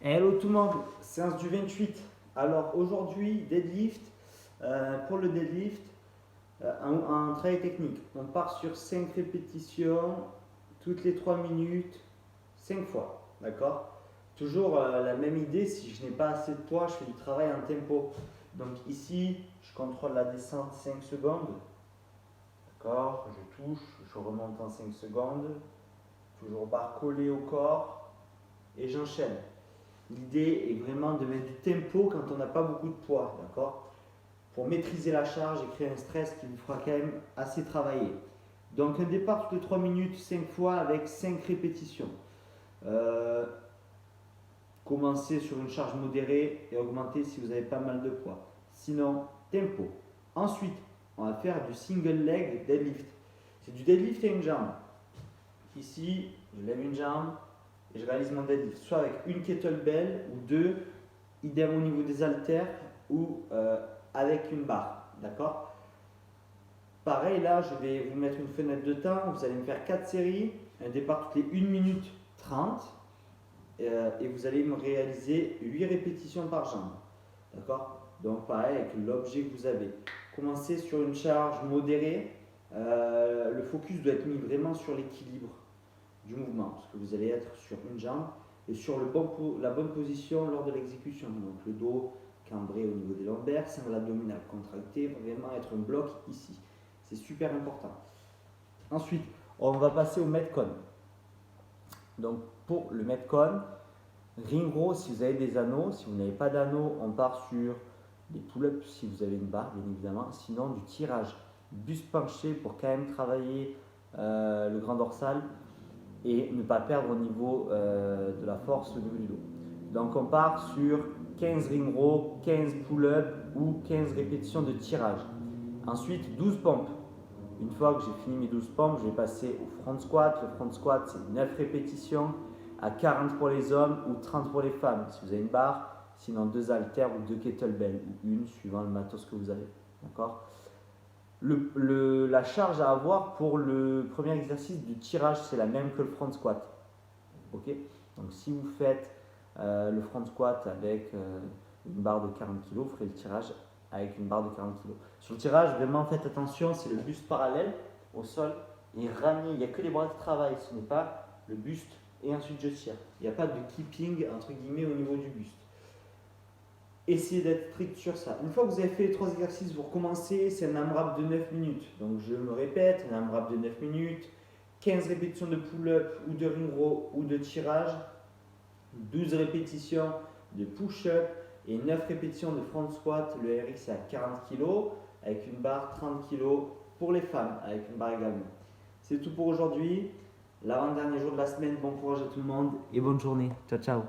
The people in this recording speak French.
Hello tout le monde, séance du 28. Alors aujourd'hui, deadlift. Pour le deadlift, un travail technique. On part sur 5 répétitions toutes les 3 minutes, 5 fois. D'accord. Toujours la même idée, si je n'ai pas assez de poids, je fais du travail en tempo. Donc ici, je contrôle la descente 5 secondes. D'accord. Je touche, je remonte en 5 secondes. Toujours barre collée au corps et j'enchaîne. L'idée est vraiment de mettre du tempo quand on n'a pas beaucoup de poids, d'accord? Pour maîtriser la charge et créer un stress qui vous fera quand même assez travailler. Donc un départ toutes les 3 minutes, 5 fois avec 5 répétitions. Commencez sur une charge modérée et augmentez si vous avez pas mal de poids. Sinon, tempo. Ensuite, on va faire du single leg deadlift. C'est du deadlift à une jambe. Ici, je lève une jambe, et je réalise mon deadlift, soit avec une kettlebell ou deux, idem au niveau des haltères ou avec une barre. D'accord? Pareil, là, je vais vous mettre une fenêtre de temps. Vous allez me faire 4 séries, un départ toutes les 1 minute 30 et vous allez me réaliser 8 répétitions par jambe. D'accord? Donc, pareil, avec l'objet que vous avez. Commencez sur une charge modérée. Le focus doit être mis vraiment sur l'équilibre du mouvement, parce que vous allez être sur une jambe et sur la bonne position lors de l'exécution. Donc le dos cambré au niveau des lombaires, sangle abdominal contracté, vraiment être un bloc ici. C'est super important. Ensuite, on va passer au Metcon. Donc pour le Metcon, ring row si vous avez des anneaux. Si vous n'avez pas d'anneaux, on part sur des pull-ups si vous avez une barre, bien évidemment. Sinon, du tirage, buste penché pour quand même travailler le grand dorsal et ne pas perdre au niveau de la force au niveau du dos. Donc on part sur 15 ring row, 15 pull-up ou 15 répétitions de tirage. Ensuite 12 pompes. Une fois que j'ai fini mes 12 pompes, je vais passer au front squat. Le front squat c'est 9 répétitions à 40 pour les hommes ou 30 pour les femmes si vous avez une barre, sinon 2 haltères ou 2 kettlebells ou une suivant le matos que vous avez. D'accord? La charge à avoir pour le premier exercice du tirage, c'est la même que le front squat. Ok. Donc si vous faites le front squat avec une barre de 40 kg, vous ferez le tirage avec une barre de 40 kg. Sur le tirage, vraiment faites attention, c'est le buste parallèle au sol et ramenez, il n'y a que les bras de travail, ce n'est pas le buste et ensuite je tire. Il n'y a pas de keeping entre guillemets au niveau du buste. Essayez d'être strict sur ça. Une fois que vous avez fait les 3 exercices, vous recommencez, c'est un AMRAP de 9 minutes. Donc je me répète, un AMRAP de 9 minutes, 15 répétitions de pull-up ou de ring row ou de tirage, 12 répétitions de push-up et 9 répétitions de front squat. Le RX est à 40 kg avec une barre 30 kg pour les femmes, avec une barre également. C'est tout pour aujourd'hui. L'avant-dernier jour de la semaine, bon courage à tout le monde et bonne journée. Ciao, ciao.